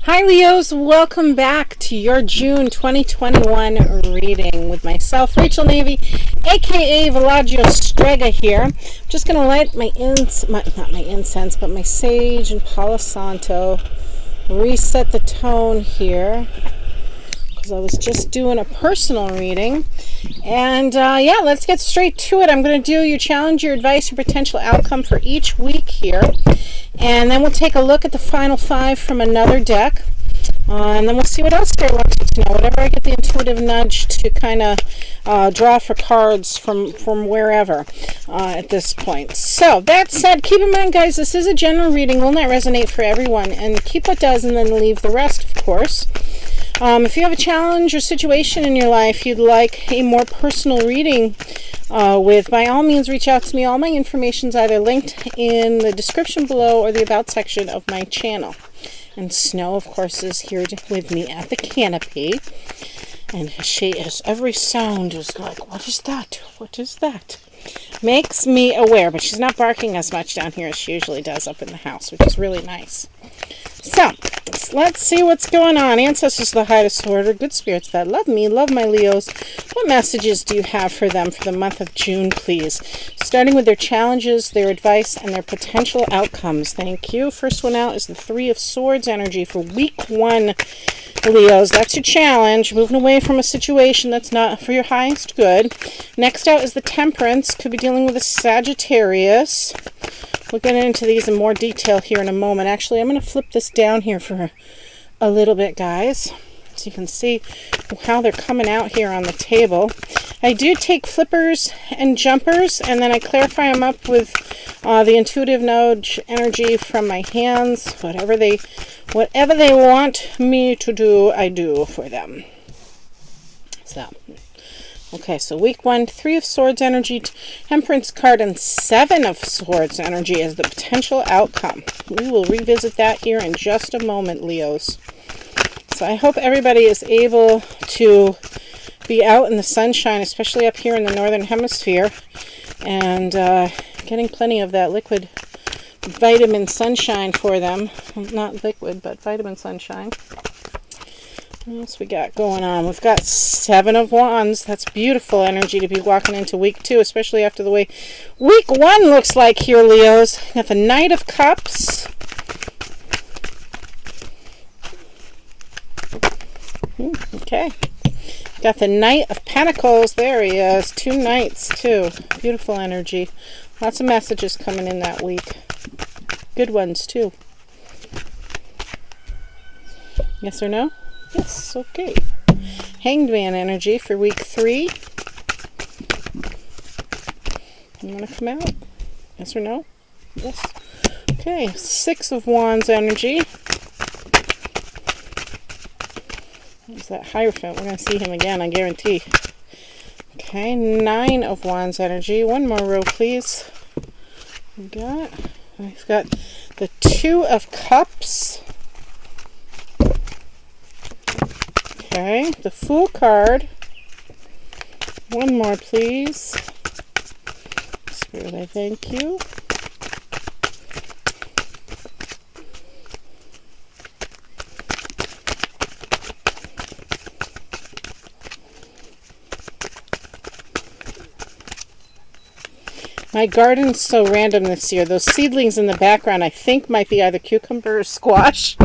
Hi Leos, welcome back to your June 2021 reading with myself, Rachel Navy, aka Villagio Strega here. I'm just going to light my sage and Palo Santo, reset the tone here, because I was just doing a personal reading. And yeah, let's get straight to it. I'm going to do your challenge, your advice, your potential outcome for each week here. And then we'll take a look at the final 5 from another deck. And then we'll see what else Spirit wants you to know. Whatever I get the intuitive nudge to kind of draw for cards from wherever at this point. So, that said, keep in mind, guys, this is a general reading. Will not resonate for everyone. And keep what does and then leave the rest, of course. If you have a challenge or situation in your life you'd like a more personal reading with, by all means reach out to me. All my information is either linked in the description below or the about section of my channel. And Snow, of course, is here with me at the canopy. And she is, every sound is like, what is that? What is that? Makes me aware, but she's not barking as much down here as she usually does up in the house, which is really nice. So, let's see what's going on. Ancestors of the highest order, good spirits that love me, love my Leos. What messages do you have for them for the month of June, please? Starting with their challenges, their advice, and their potential outcomes. Thank you. First one out is the 3 of Swords energy for week 1, Leos. That's your challenge. Moving away from a situation that's not for your highest good. Next out is the Temperance. Could be dealing with a Sagittarius. We'll get into these in more detail here in a moment. Actually, I'm going to flip this down here for a little bit, guys, so you can see how they're coming out here on the table. I do take flippers and jumpers, and then I clarify them up with the intuitive nudge energy from my hands. Whatever they want me to do, I do for them. So, okay, so week 1, 3 of Swords energy, Temperance card, and 7 of Swords energy as the potential outcome. We will revisit that here in just a moment, Leos. So I hope everybody is able to be out in the sunshine, especially up here in the northern hemisphere, and getting plenty of that liquid vitamin sunshine for them. Not liquid, but vitamin sunshine. What else we got going on? We've got 7 of Wands. That's beautiful energy to be walking into week 2, especially after the way week 1 looks like here, Leos. We got the Knight of Cups. Okay. Got the Knight of Pentacles. There he is. 2 knights, too. Beautiful energy. Lots of messages coming in that week. Good ones, too. Yes or no? Yes, okay. Hanged Man energy for week 3. You want to come out? Yes or no? Yes. Okay, 6 of Wands energy. There's that Hierophant. We're going to see him again, I guarantee. Okay, 9 of Wands energy. One more row, please. We've got the 2 of Cups. Okay, the Fool card. One more, please. Spirit, I thank you. My garden's so random this year. Those seedlings in the background I think might be either cucumber or squash.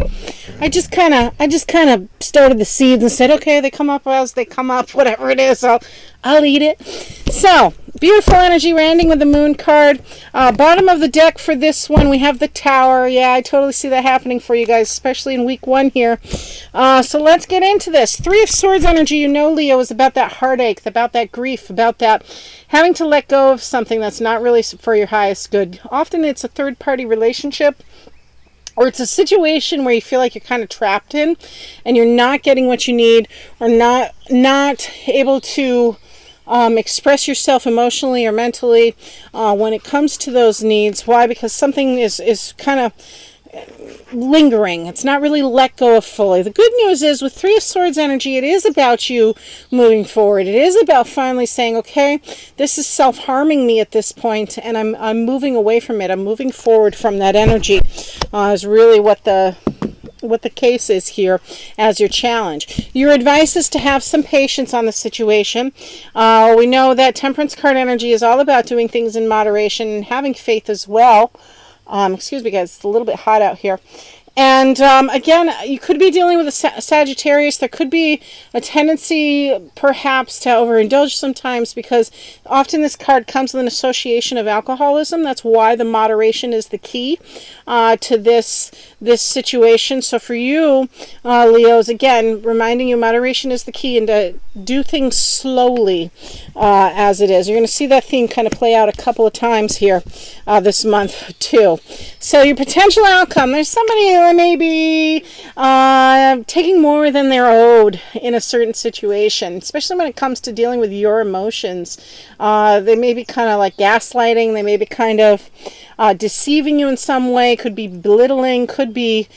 I just kind of started the seeds and said, okay, they come up as they come up, whatever it is, I'll eat it. So, beautiful energy. We're ending with the Moon card. Bottom of the deck for this one, we have the Tower. Yeah, I totally see that happening for you guys, especially in week 1 here. So let's get into this. 3 of Swords energy, you know, Leo, is about that heartache, about that grief, about that having to let go of something that's not really for your highest good. Often it's a third-party relationship, or it's a situation where you feel like you're kind of trapped in and you're not getting what you need, or not able to express yourself emotionally or mentally when it comes to those needs. Why? Because something is kind of lingering. It's not really let go of fully. The good news is with 3 of Swords energy, it is about you moving forward. It is about finally saying, okay, this is self-harming me at this point, and I'm moving away from it. I'm moving forward from that energy is really what the what the case is here as your challenge. Your advice is to have some patience on the situation. We know that Temperance card energy is all about doing things in moderation and having faith as well. Excuse me guys, it's a little bit hot out here. And again, you could be dealing with a Sagittarius. There could be a tendency perhaps to overindulge sometimes, because often this card comes with an association of alcoholism. That's why the moderation is the key to this situation. So for you, Leos, again, reminding you moderation is the key, and to do things slowly as it is. You're going to see that theme kind of play out a couple of times here this month too. So your potential outcome, there's somebody that may be taking more than they're owed in a certain situation, especially when it comes to dealing with your emotions. They may be kind of like gaslighting. They may be kind of deceiving you in some way. Could be belittling. Could be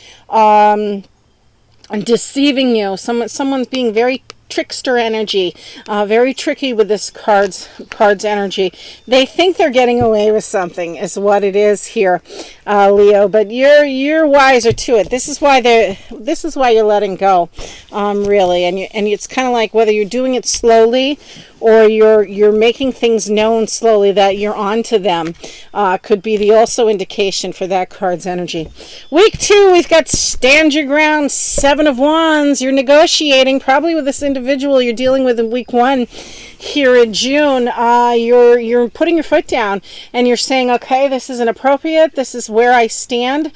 deceiving you. Someone's being very trickster energy, very tricky with this card's energy. They think they're getting away with something is what it is here, Leo, but you're wiser to it. This is why you're letting go, really, and it's kind of like whether you're doing it slowly or you're making things known slowly that you're on to them, could be the also indication for that card's energy. Week 2, we've got stand your ground, 7 of Wands. You're negotiating probably with this individual you're dealing with in week 1 here in June. You're putting your foot down and you're saying, okay, this isn't appropriate. This is where I stand.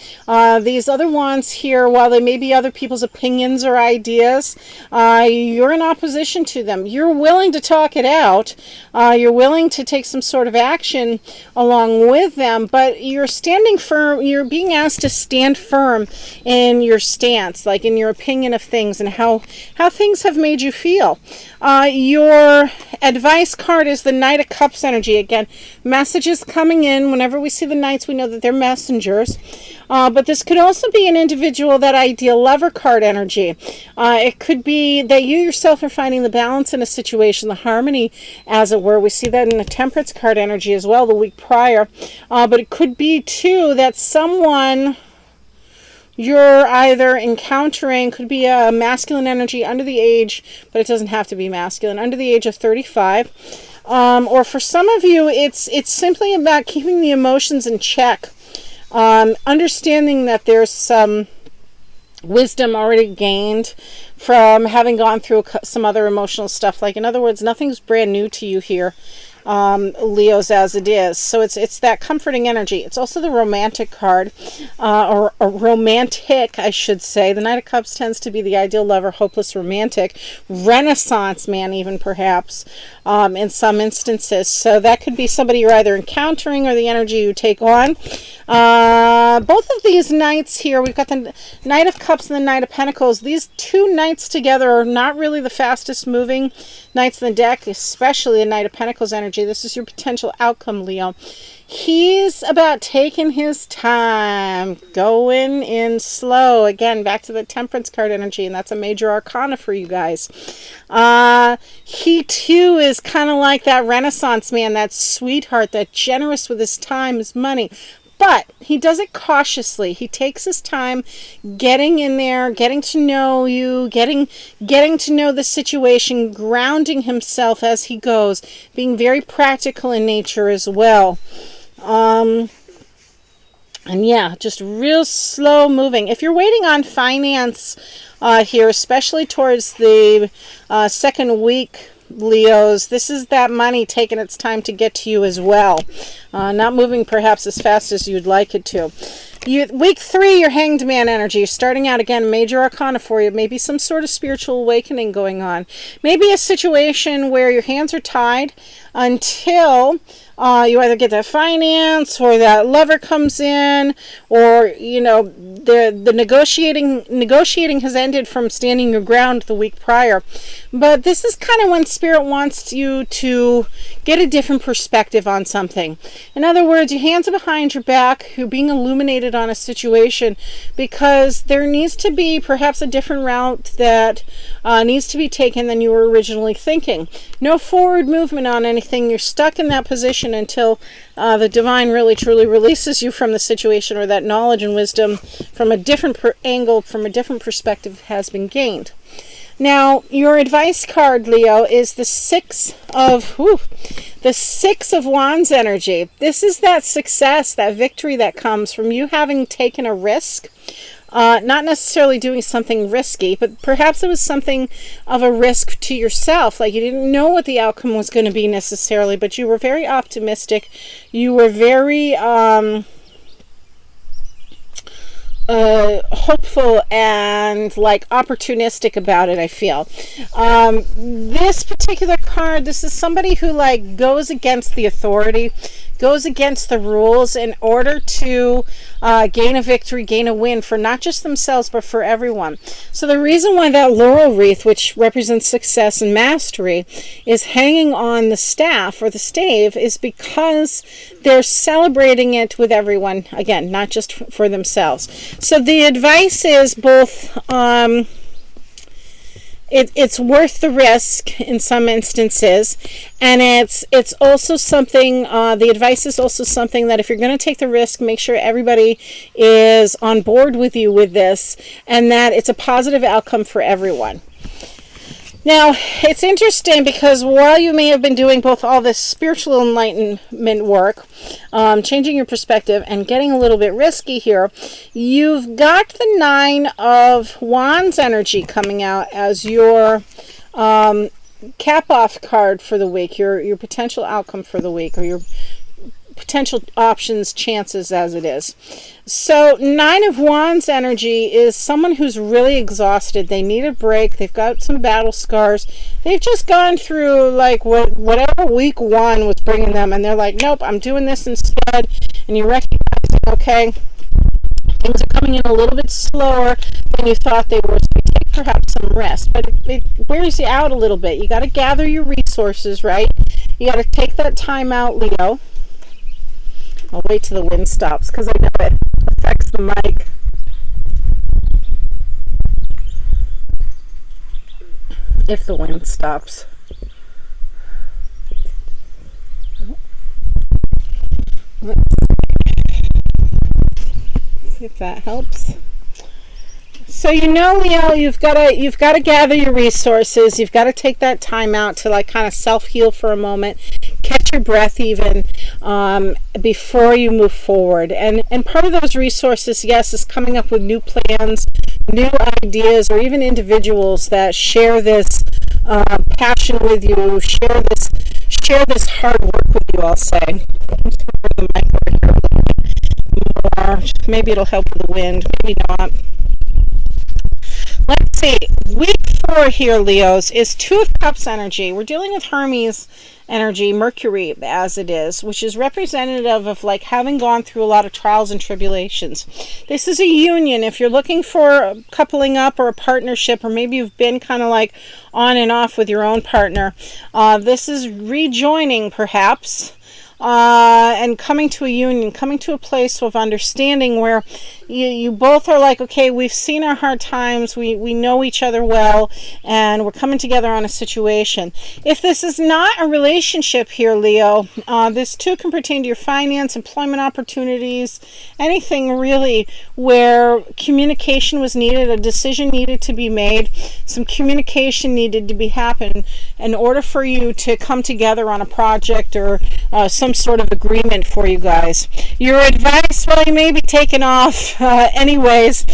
These other Wands here, while they may be other people's opinions or ideas, you're in opposition to them. You're willing to talk it out. You're willing to take some sort of action along with them, but you're standing firm. You're being asked to stand firm in your stance, like in your opinion of things and how things have made you feel. Your advice card is the Knight of Cups energy. Again, messages coming in. Whenever we see the Knights, we know that they're messengers. But this could also be an individual, that ideal lover card energy. It could be that you yourself are finding the balance in a situation, the harmony, as it were. We see that in the Temperance card energy as well the week prior. But it could be, too, that someone you're either encountering could be a masculine energy under the age, but it doesn't have to be masculine, under the age of 35. Or for some of you, it's simply about keeping the emotions in check. Understanding that there's some wisdom already gained from having gone through some other emotional stuff. Like, in other words, nothing's brand new to you here, Leos, as it is. So it's that comforting energy. It's also the romantic card, or romantic, I should say. The Knight of Cups tends to be the ideal lover, hopeless romantic, Renaissance man even, perhaps, in some instances. So that could be somebody you're either encountering or the energy you take on. Both of these Knights here, we've got the Knight of Cups and the Knight of Pentacles. These two Knights together are not really the fastest moving Knights in the deck, especially the Knight of Pentacles energy. This is your potential outcome, Leo. He's about taking his time, going in slow. Again, back to the Temperance card energy, and that's a major arcana for you guys. He too is kind of like that Renaissance man, that sweetheart, that generous with his time, his money. But he does it cautiously. He takes his time getting in there, getting to know you, getting to know the situation, grounding himself as he goes, being very practical in nature as well. And yeah, just real slow moving. If you're waiting on finance here, especially towards the second week, Leos, this is that money taking its time to get to you as well. Not moving perhaps as fast as you'd like it to. Week 3, your Hanged Man energy. You're starting out, again, major arcana for you. Maybe some sort of spiritual awakening going on. Maybe a situation where your hands are tied until you either get that finance or that lover comes in, or, you know, the negotiating has ended from standing your ground the week prior. But this is kind of when Spirit wants you to get a different perspective on something. In other words, your hands are behind your back, you're being illuminated on a situation, because there needs to be perhaps a different route that needs to be taken than you were originally thinking. No forward movement on anything. You're stuck in that position until the divine really truly releases you from the situation, or that knowledge and wisdom from a different angle, from a different perspective has been gained. Now, your advice card, Leo, is the Six of Wands energy. This is that success, that victory that comes from you having taken a risk. Not necessarily doing something risky, but perhaps it was something of a risk to yourself. Like, you didn't know what the outcome was going to be necessarily, but you were very optimistic. You were very hopeful and like opportunistic about it, I feel. This particular card, this is somebody who like goes against the authority, goes against the rules in order to gain a victory, gain a win for not just themselves but for everyone. So the reason why that laurel wreath, which represents success and mastery, is hanging on the staff or the stave is because they're celebrating it with everyone, again, not just for themselves. So the advice is both it's worth the risk in some instances, and it's also something, the advice is also something that if you're going to take the risk, make sure everybody is on board with you with this, and that it's a positive outcome for everyone. Now, it's interesting because while you may have been doing both all this spiritual enlightenment work, changing your perspective and getting a little bit risky here, you've got the Nine of Wands energy coming out as your cap-off card for the week, your potential outcome for the week, or your potential options, chances as it is. So Nine of Wands energy is someone who's really exhausted. They need a break. They've got some battle scars. They've just gone through like whatever week one was bringing them, and they're like, nope, I'm doing this instead. And you recognize, okay, things are coming in a little bit slower than you thought they were. So you take perhaps some rest, but it wears you out a little bit. You got to gather your resources, right? You got to take that time out, Leo. I'll wait till the wind stops because I know it affects the mic. If the wind stops. Let's see if that helps. So Leo, you've got to gather your resources. You've got to take that time out to like kind of self-heal for a moment, catch your breath even before you move forward. And part of those resources, yes, is coming up with new plans, new ideas, or even individuals that share this passion with you, share this hard work with you. I'll say. I'm just going to bring the mic over here a little bit more. Maybe it'll help with the wind. Maybe not. Let's see, week 4 here, Leos, is Two of Cups energy. We're dealing with Hermes energy, Mercury as it is, which is representative of like having gone through a lot of trials and tribulations. This is a union. If you're looking for coupling up or a partnership, or maybe you've been kind of like on and off with your own partner, this is rejoining perhaps. And coming to a union, coming to a place of understanding where you both are like, okay, we've seen our hard times, we know each other well, and we're coming together on a situation. If this is not a relationship here, Leo, this too can pertain to your finance, employment opportunities, anything really where communication was needed, a decision needed to be made, some communication needed to be happen in order for you to come together on a project or some sort of agreement for you guys. Your advice, well, you may be taken off anyways.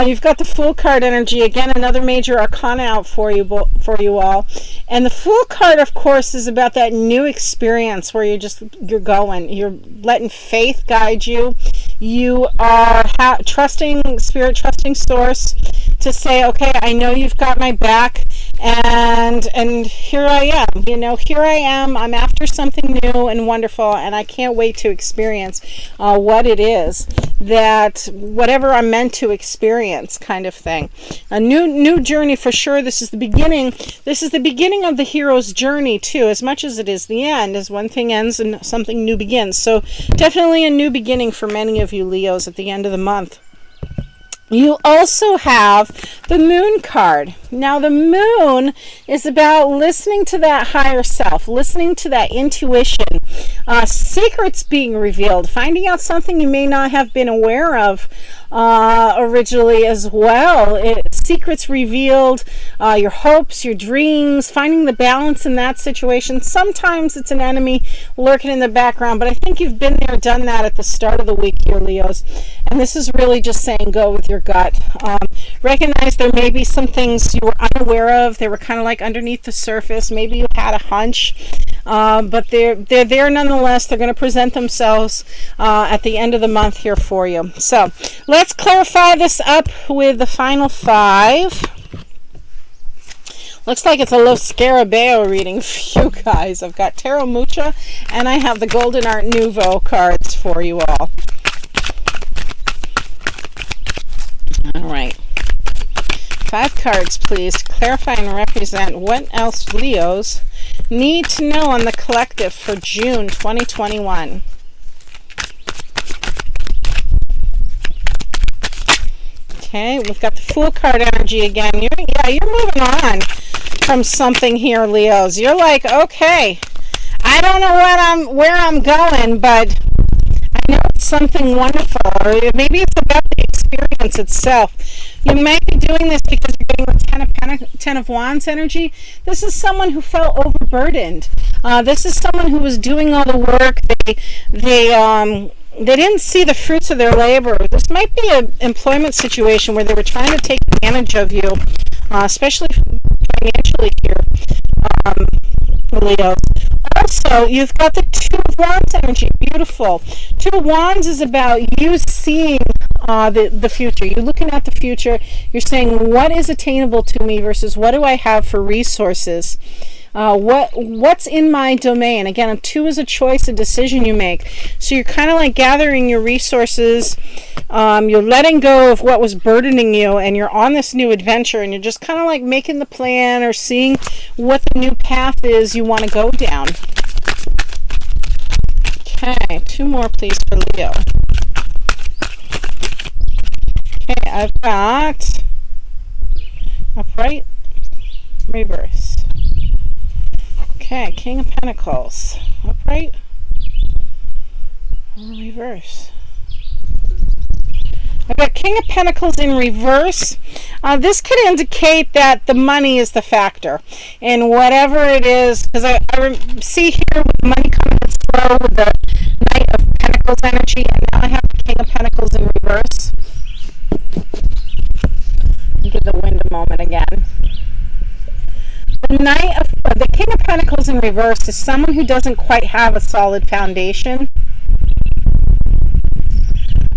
You've got the Fool card energy, again, another major arcana out for you all. And the Fool card, of course, is about that new experience where you're going. You're letting faith guide you. You are trusting Spirit, trusting Source to say, okay, I know you've got my back, And here I am, here I am. I'm after something new and wonderful, and I can't wait to experience what it is, that whatever I'm meant to experience, kind of thing. A new journey for sure. This is the beginning of the hero's journey too, as much as it is the end, as one thing ends and something new begins. So definitely a new beginning for many of you Leos at the end of the month. You also have the Moon card. Now, the Moon is about listening to that higher self, listening to that intuition, secrets being revealed, finding out something you may not have been aware of originally as well. Secrets revealed, your hopes, your dreams, finding the balance in that situation. Sometimes it's an enemy lurking in the background, but I think you've been there, done that at the start of the week here, Leos. And this is really just saying go with your gut. Recognize there may be some things you were unaware of. They were kind of like underneath the surface. Maybe you had a hunch, but they're there nonetheless. They're going to present themselves at the end of the month here for you. So let's clarify this up with the final 5. Looks like it's a Lo Scarabeo reading for you guys. I've got Tarot Mucha, and I have the Golden Art Nouveau cards for you all. All right. 5 cards, please. Clarify and represent what else Leos need to know on the collective for June 2021. Okay, we've got the Fool card energy again. You're moving on from something here, Leos. You're like, okay, I don't know where I'm going, but I know it's something wonderful. Or maybe it's about the experience itself. You might be doing this because you're getting the Ten of Wands energy. This is someone who felt overburdened. This is someone who was doing all the work. They didn't see the fruits of their labor. This might be an employment situation where they were trying to take advantage of you, especially financially here, Leo. Also, you've got the Two of Wands energy. Beautiful. Two of Wands is about you seeing the future. You're looking at the future. You're saying, what is attainable to me versus what do I have for resources? What's in my domain? Again, a 2 is a choice, a decision you make. So you're kind of like gathering your resources. You're letting go of what was burdening you, and you're on this new adventure, and you're just kind of like making the plan or seeing what the new path is you want to go down. Okay, 2 more please for Leo. Okay, I've got upright, reverse. Okay, King of Pentacles, upright, reverse. I've got King of Pentacles in reverse. This could indicate that the money is the factor in whatever it is, because I see here with money coming in slow with the Knight of Pentacles energy, and now I have the King of Pentacles in reverse. Give the wind a moment again. The King of Pentacles in reverse is someone who doesn't quite have a solid foundation.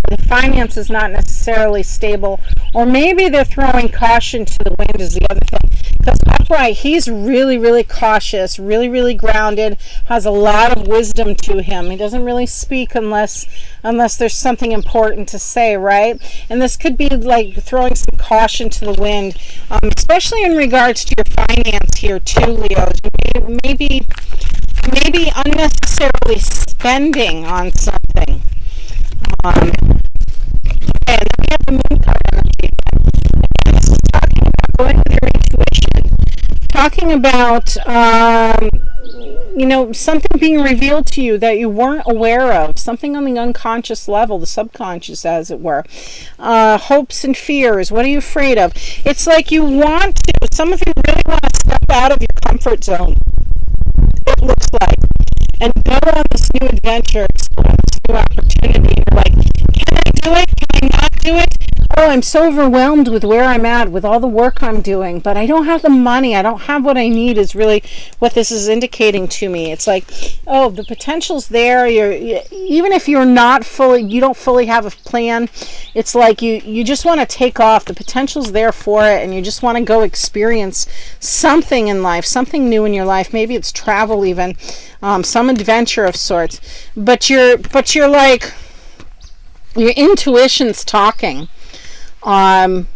The finance is not necessarily stable, or maybe they're throwing caution to the wind is the other thing. Because upright, he's really, really cautious, really, really grounded, has a lot of wisdom to him. He doesn't really speak unless there's something important to say, right? And this could be like throwing some caution to the wind, especially in regards to your finance here too, Leo. Maybe unnecessarily spending on something. Okay, and then we have the Moon card energy again. This is talking about going with your intuition, talking about something being revealed to you that you weren't aware of, something on the unconscious level, the subconscious as it were. Hopes and fears, what are you afraid of? It's like you want to, some of you really want to step out of your comfort zone, it looks like, and go on this new adventure, explore this new opportunity. You're like, can I do do it? Can I not do it? Oh, I'm so overwhelmed with where I'm at, with all the work I'm doing, but I don't have the money. I don't have what I need is really what this is indicating to me. It's like, oh, the potential's there. Even if you don't fully have a plan, it's like you just want to take off. The potential's there for it, and you just want to go experience something in life, something new in your life. Maybe it's travel even, some adventure of sorts. But you're like, your intuition's talking. And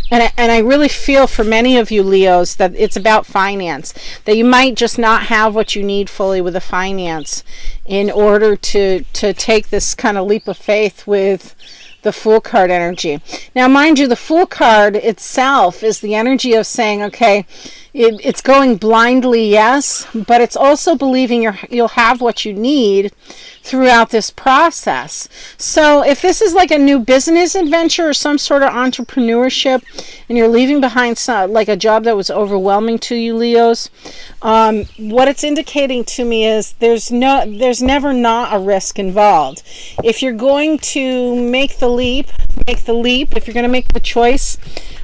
I really feel for many of you Leos that it's about finance, that you might just not have what you need fully with the finance in order to take this kind of leap of faith with the Fool card energy. Now, mind you, the Fool card itself is the energy of saying, okay, it's going blindly, yes, but it's also believing you'll have what you need throughout this process. So if this is like a new business adventure or some sort of entrepreneurship, and you're leaving behind like a job that was overwhelming to you, Leos, what it's indicating to me is there's never not a risk involved. If you're going to make the leap. If you're going to make the choice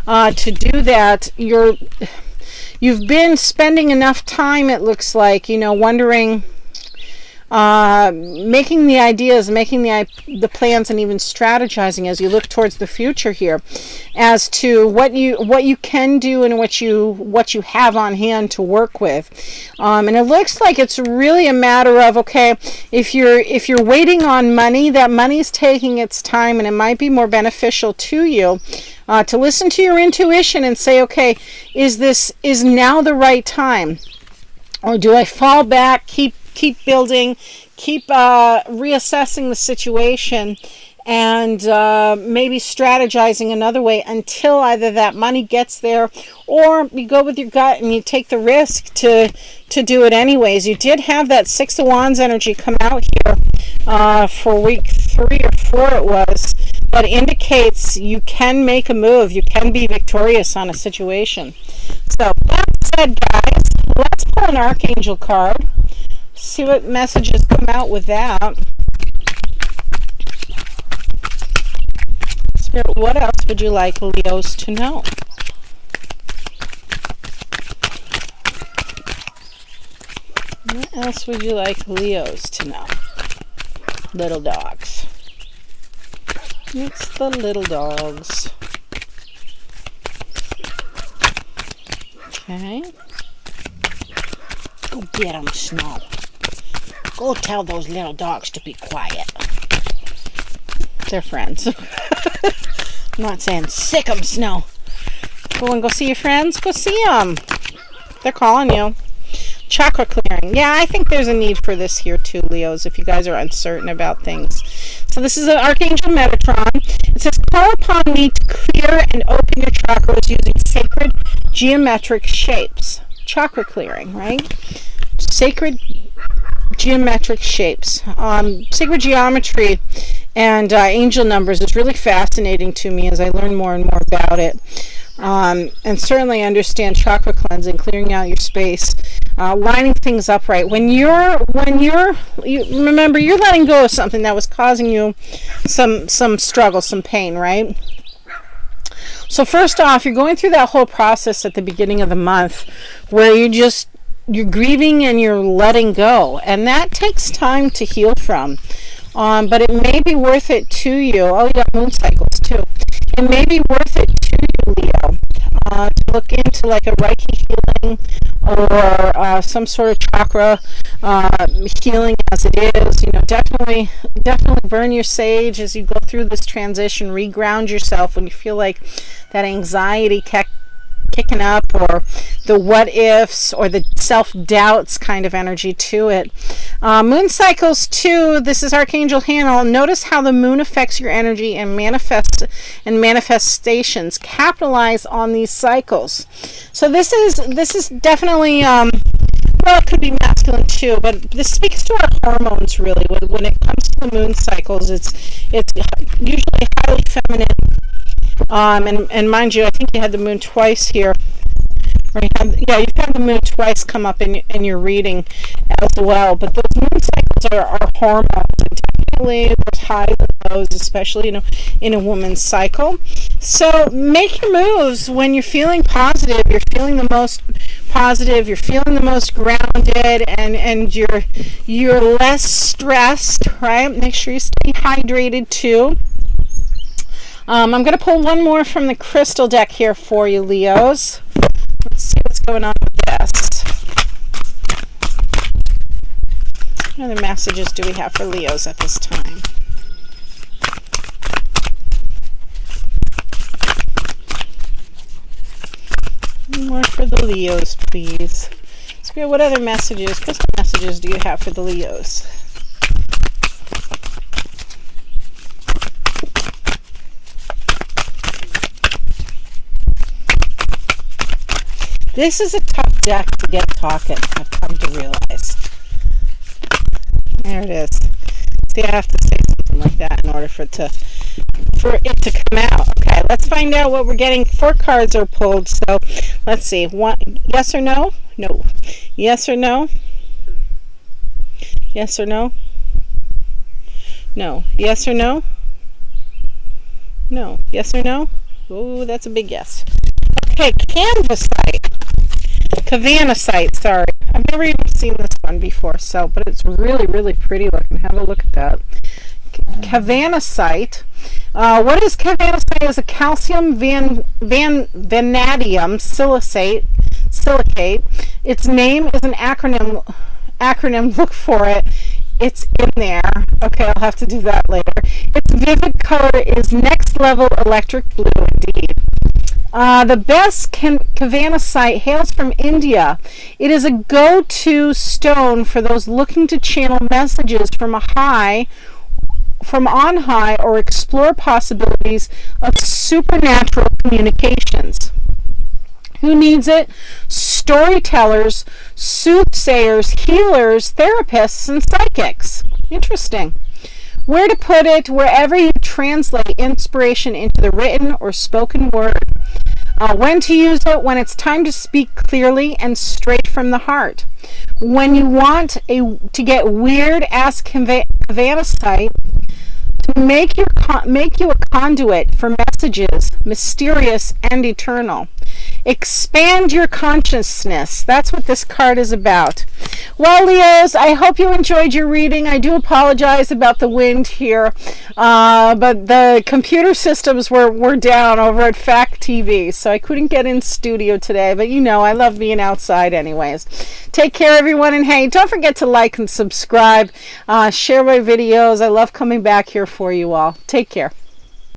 to do that, you've been spending enough time, it looks like, wondering, making the ideas, making the plans, and even strategizing as you look towards the future here as to what you can do and what you have on hand to work with. And it looks like it's really a matter of, okay, if you're waiting on money, that money's taking its time, and it might be more beneficial to you to listen to your intuition and say, okay, is now the right time, or do I fall back, keep building, keep reassessing the situation, and maybe strategizing another way until either that money gets there, or you go with your gut and you take the risk to do it anyways. You did have that Six of Wands energy come out here for week 3 or 4 it was, that indicates you can make a move, you can be victorious on a situation. So that said, guys, let's pull an Archangel card. See what messages come out with that. Spirit, what else would you like Leos to know? What else would you like Leos to know? Little dogs. It's the little dogs. Okay. Go get them, Snow. Go tell those little dogs to be quiet. They're friends. I'm not saying sick 'em, Snow. Go see your friends. Go see them. They're calling you. Chakra clearing. Yeah, I think there's a need for this here too, Leos, if you guys are uncertain about things. So this is an Archangel Metatron. It says, call upon me to clear and open your chakras using sacred geometric shapes. Chakra clearing, right? Sacred geometric shapes. Sacred geometry and angel numbers is really fascinating to me as I learn more and more about it. And certainly understand chakra cleansing, clearing out your space, lining things up right. When you're remember, you're letting go of something that was causing you some struggle, some pain, right? So first off, you're going through that whole process at the beginning of the month where you're grieving and you're letting go, and that takes time to heal from. But it may be worth it to you. Oh, you got moon cycles too. It may be worth it to you, Leo, to look into like a Reiki healing or some sort of chakra healing as it is. Definitely burn your sage as you go through this transition. Reground yourself when you feel like that anxiety kicking up, or the what ifs, or the self-doubts kind of energy to it. Moon cycles too. This is Archangel Hannah. Notice how the moon affects your energy and manifestations. Capitalize on these cycles. So this is definitely well, it could be masculine too, but this speaks to our hormones really. When it comes to the moon cycles, it's usually highly feminine. And mind you, I think you had the moon twice here. You've had the moon twice come up in your reading as well. But those moon cycles are hormones, and definitely there's highs and lows, especially in a woman's cycle. So make your moves when you're feeling positive. You're feeling the most positive. You're feeling the most grounded, and you're less stressed. Right? Make sure you stay hydrated too. I'm going to pull one more from the crystal deck here for you, Leos. Let's see what's going on with this. What other messages do we have for Leos at this time? More for the Leos, please. Spirit, what other messages, crystal messages do you have for the Leos? This is a tough deck to get talking, I've come to realize. There it is. See, I have to say something like that in order for it to come out. Okay, let's find out what we're getting. 4 cards are pulled, so let's see. One, yes or no? No. Yes or no? Yes or no? No. Yes or no? No. Yes or no? Ooh, that's a big yes. Okay, canvasite. Cavanasite, sorry. I've never even seen this one before, but it's really, really pretty looking. Have a look at that. Cavanasite. What is cavanasite? Is a calcium vanadium silicate. Its name is an acronym. Look for it. It's in there. Okay, I'll have to do that later. Its vivid color is next level electric blue indeed. The best cavanasite hails from India. It is a go-to stone for those looking to channel messages from on high or explore possibilities of supernatural communications. Who needs it? Storytellers, soothsayers, healers, therapists, and psychics. Interesting. Where to put it? Wherever you translate inspiration into the written or spoken word. When to use it? When it's time to speak clearly and straight from the heart. When you want to get weird, ask cavanasite to make you a conduit for messages, mysterious and eternal. Expand your consciousness. That's what this card is about. Well, Leos, I hope you enjoyed your reading. I do apologize about the wind here, but the computer systems were down over at Fact TV, so I couldn't get in studio today, but I love being outside anyways. Take care, everyone, and hey, don't forget to like and subscribe, share my videos. I love coming back here for you all. Take care.